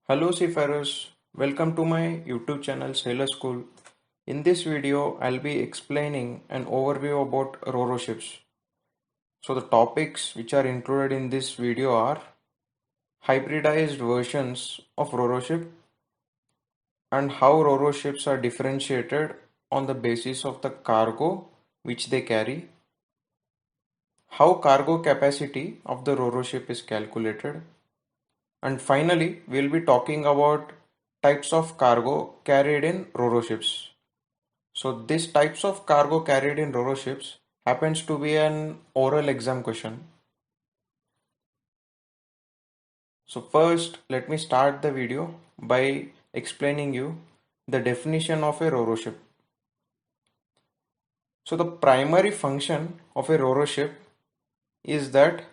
Hello seafarers, welcome to my YouTube channel Sailor School. In this video, I'll be explaining an overview about Roro ships. So the topics which are included in this video are hybridized versions of Roro ship and how Roro ships are differentiated on the basis of the cargo which they carry, how cargo capacity of the Roro ship is calculated, and finally, we'll be talking about types of cargo carried in Roro ships. So these types of cargo carried in Roro ships happens to be an oral exam question. So first, let me start the video by explaining you the definition of a Roro ship. So the primary function of a Roro ship is that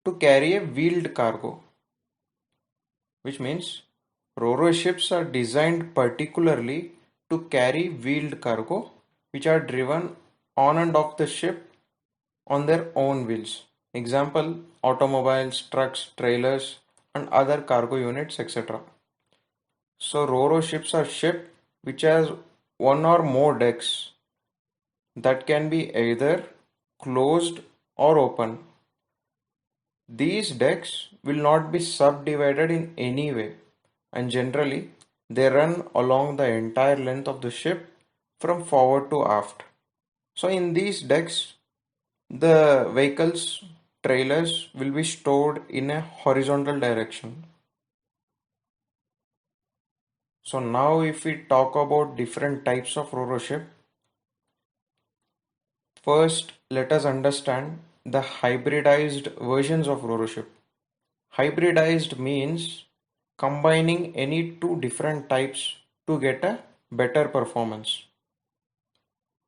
to carry a wheeled cargo, which means Roro ships are designed particularly to carry wheeled cargo which are driven on and off the ship on their own wheels. Example, automobiles, trucks, trailers, and other cargo units, etc. So Roro ships are ships which has one or more decks that can be either closed or open. These decks will not be subdivided in any way, and generally they run along the entire length of the ship from forward to aft. So in these decks, the vehicles, trailers will be stored in a horizontal direction. So now if we talk about different types of Roro ship, first let us understand the hybridized versions of Roro ship. Hybridized means combining any two different types to get a better performance.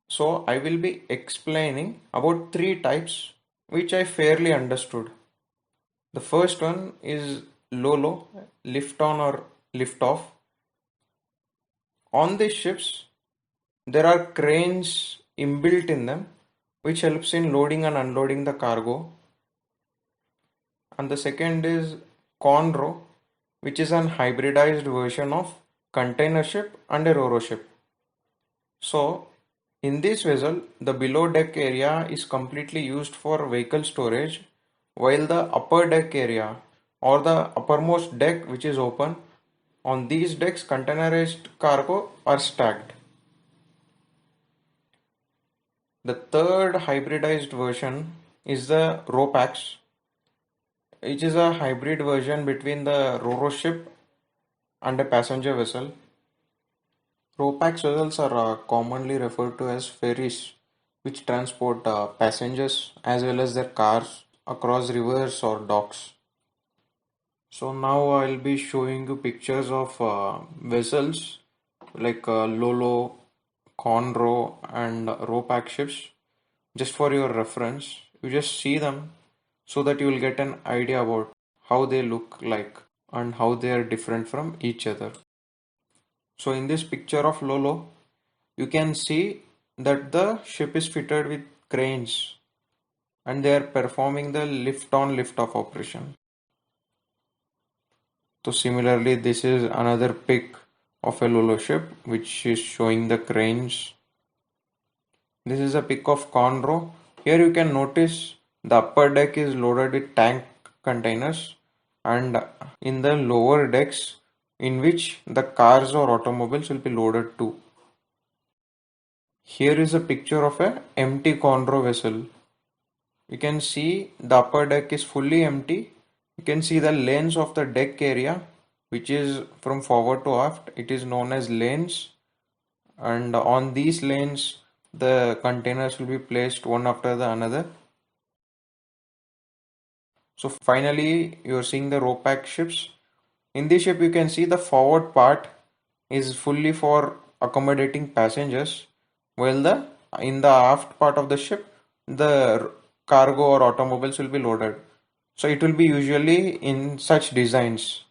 So I will be explaining about three types which I fairly understood. The first one is LOLO, lift on or lift off. On these ships, there are cranes inbuilt in them which helps in loading and unloading the cargo. And the second is Conro, which is an hybridized version of container ship and a Roro ship. So in this vessel, the below deck area is completely used for vehicle storage, while the upper deck area or the uppermost deck which is open, on these decks containerized cargo are stacked. The third hybridized version is the RoPax, which is a hybrid version between the Roro ship and a passenger vessel. RoPax vessels are commonly referred to as ferries, which transport passengers as well as their cars across rivers or docks. So now I'll be showing you pictures of vessels like Lolo, Conro, and RoPax ships. Just for your reference, you just see them so that you will get an idea about how they look like and how they are different from each other. So in this picture of Lolo, you can see that the ship is fitted with cranes and they are performing the lift on lift off operation. So similarly, this is another pic of a Lolo ship which is showing the cranes. This is a pic of Conroe. Here you can notice the upper deck is loaded with tank containers and in the lower decks in which the cars or automobiles will be loaded too. Here is a picture of a empty Conroe vessel. You can see the upper deck is fully empty. You can see the lanes of the deck area which is from forward to aft. It is known as lanes, and on these lanes the containers will be placed one after the another. So finally you are seeing the RoPax ships. In this ship you can see the forward part is fully for accommodating passengers, while the in the aft part of the ship the cargo or automobiles will be loaded. So it will be usually in such designs.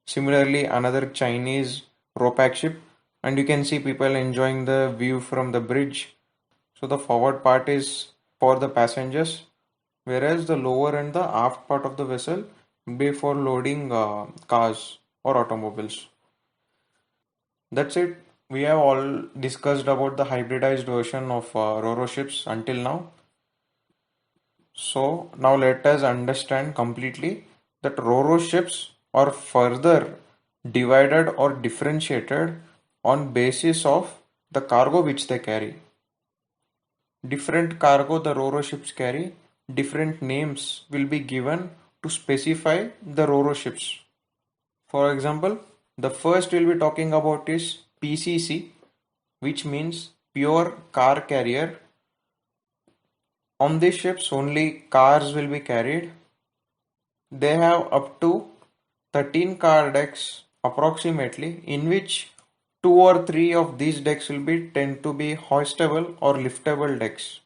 Similarly, another Chinese RoPax ship, and you can see people enjoying the view from the bridge. So the forward part is for the passengers, whereas the lower and the aft part of the vessel before loading cars or automobiles. That's it. We have all discussed about the hybridized version of Roro ships until now. So now let us understand completely that Roro ships are further divided or differentiated on basis of the cargo which they carry. Different cargo the Roro ships carry, different names will be given to specify the Roro ships. For example, the first we'll be talking about is PCC, which means pure car carrier. On these ships, only cars will be carried. They have up to 13 car decks approximately, in which 2 or 3 of these decks will be tend to be hoistable or liftable decks.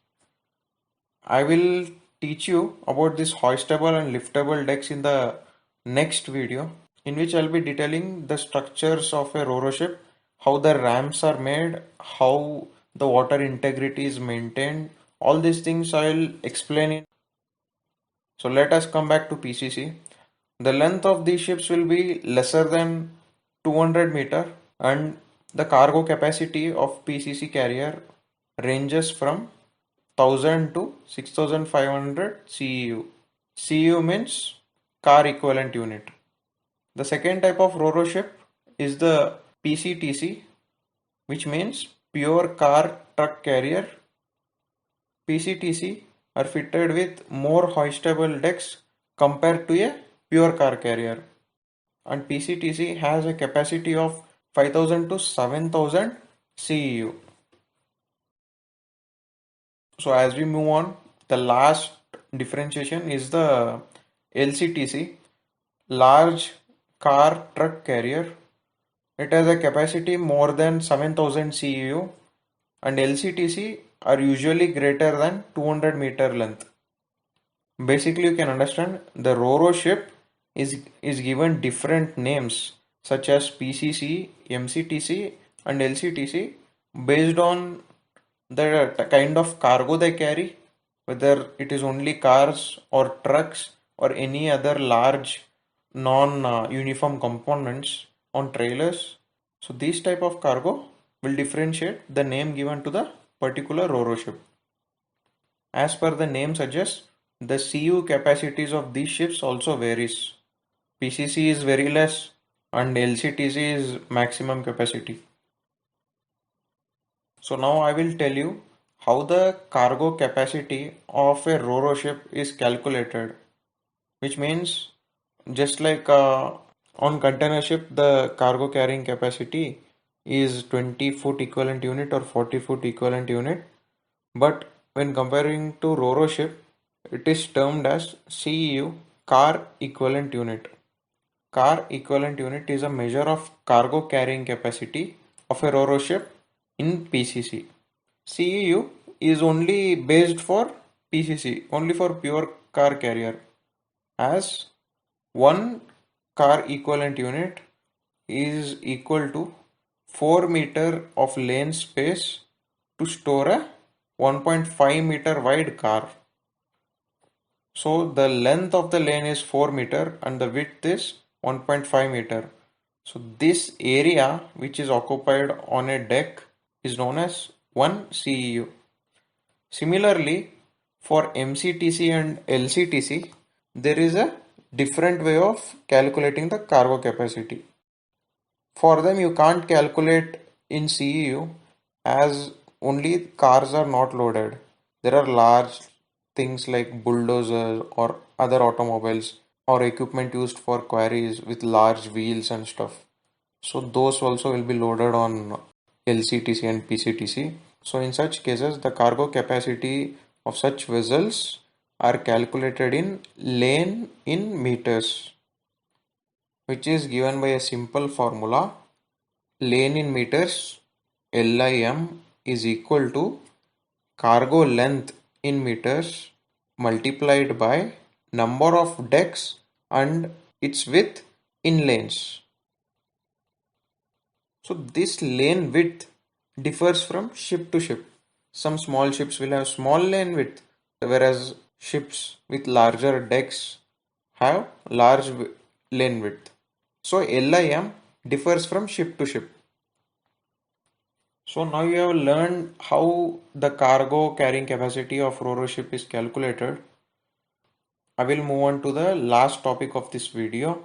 I will teach you about this hoistable and liftable decks in the next video, in which I'll be detailing the structures of a Roro ship, how the ramps are made, how the water integrity is maintained. All these things I'll explain in. So let us come back to PCC. The length of these ships will be lesser than 200 meter, and the cargo capacity of PCC carrier ranges from 1000 to 6500 CEU. CEU means car equivalent unit. The second type of Roro ship is the PCTC, which means pure car truck carrier. PCTC are fitted with more hoistable decks compared to a pure car carrier, and PCTC has a capacity of 5000 to 7000 CEU. So as we move on, the last differentiation is the LCTC, large car truck carrier. It has a capacity more than 7000 CEU, and LCTC are usually greater than 200-meter length. Basically, you can understand the Roro ship is given different names such as PCC, MCTC, and LCTC based on the kind of cargo they carry, whether it is only cars or trucks or any other large non-uniform components on trailers. So these type of cargo will differentiate the name given to the particular Roro ship. As per the name suggests, the CU capacities of these ships also varies. PCC is very less and LCTC is maximum capacity. So now I will tell you how the cargo capacity of a Roro ship is calculated, which means just like on container ship, the cargo carrying capacity is 20 foot equivalent unit or 40 foot equivalent unit. But when comparing to Roro ship, it is termed as CEU, car equivalent unit. Car equivalent unit is a measure of cargo carrying capacity of a Roro ship in PCC. CEU is only based for PCC, only for pure car carrier, as one car equivalent unit is equal to 4 meter of lane space to store a 1.5 meter wide car. So the length of the lane is 4 meter and the width is 1.5 meter. So this area which is occupied on a deck is known as 1 CEU. Similarly, for MCTC and LCTC, there is a different way of calculating the cargo capacity. For them, you can't calculate in CEU as only cars are not loaded. There are large things like bulldozers or other automobiles or equipment used for quarries with large wheels and stuff. So those also will be loaded on LCTC and PCTC. So in such cases, the cargo capacity of such vessels are calculated in lane in meters, which is given by a simple formula. Lane in meters, LIM, is equal to cargo length in meters multiplied by number of decks and its width in lanes. So this lane width differs from ship to ship. Some small ships will have small lane width, whereas ships with larger decks have large lane width. So LIM differs from ship to ship. So now you have learned how the cargo carrying capacity of Ro-Ro ship is calculated. I will move on to the last topic of this video.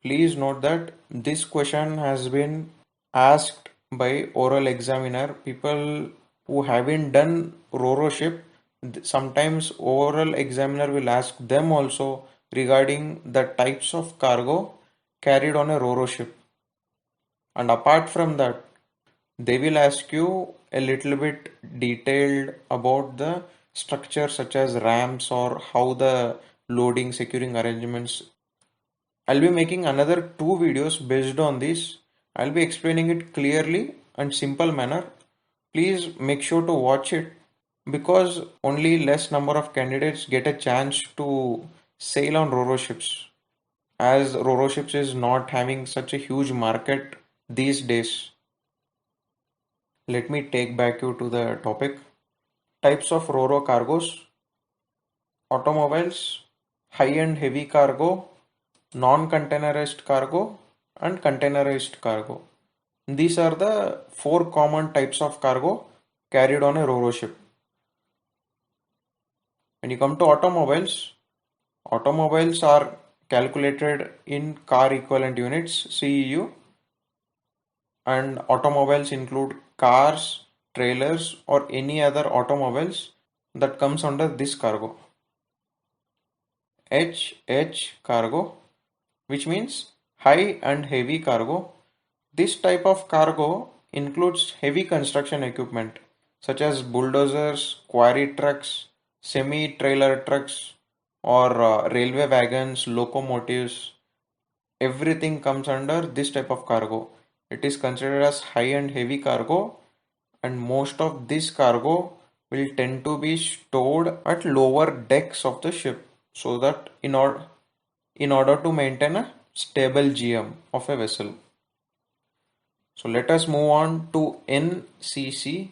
Please note that this question has been asked by oral examiner. People who haven't done Ro-Ro ship, sometimes oral examiner will ask them also regarding the types of cargo carried on a Ro-Ro ship. And apart from that, they will ask you a little bit detailed about the structure such as ramps or how the loading securing arrangements. I'll be making another two videos based on this. I'll be explaining it clearly and simple manner. Please make sure to watch it because only less number of candidates get a chance to sail on Ro-Ro ships, as Ro-Ro ships is not having such a huge market these days. Let me take back you to the topic. Types of Ro-Ro cargoes: automobiles, high and heavy cargo, non-containerized cargo, and containerized cargo. These are the four common types of cargo carried on a Ro-Ro ship. When you come to automobiles, automobiles are calculated in car equivalent units (CEU), and automobiles include cars, trailers, or any other automobiles that comes under this cargo. HH cargo, which means high and heavy cargo. This type of cargo includes heavy construction equipment such as bulldozers, quarry trucks, semi-trailer trucks, or railway wagons, locomotives. Everything comes under this type of cargo. It is considered as high and heavy cargo, and most of this cargo will tend to be stored at lower decks of the ship so that in order to maintain a stable GM of a vessel. So let us move on to NCC,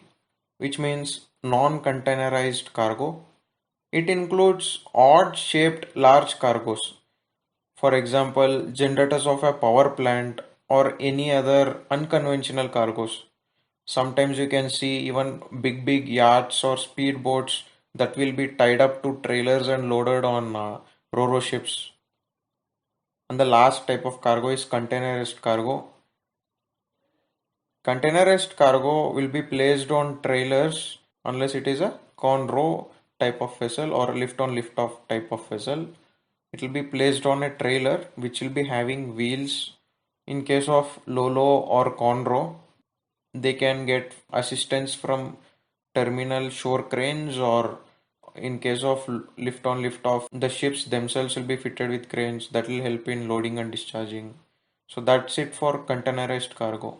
which means non-containerized cargo. It includes odd-shaped large cargoes. For example, generators of a power plant or any other unconventional cargoes. Sometimes you can see even big yachts or speedboats that will be tied up to trailers and loaded on Ro-Ro ships. And the last type of cargo is containerized cargo. Containerized cargo will be placed on trailers unless it is a con-ro type of vessel or a lift-on lift-off type of vessel. It will be placed on a trailer which will be having wheels. In case of Lolo or con-ro, they can get assistance from terminal shore cranes, or in case of lift-on lift-off, the ships themselves will be fitted with cranes that will help in loading and discharging. So that's it for containerized cargo.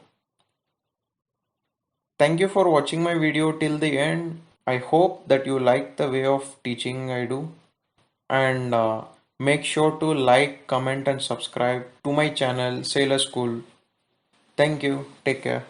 Thank you for watching my video till the end. I hope that you like the way of teaching I do, and make sure to like, comment and subscribe to my channel Sailor School. Thank you. Take care.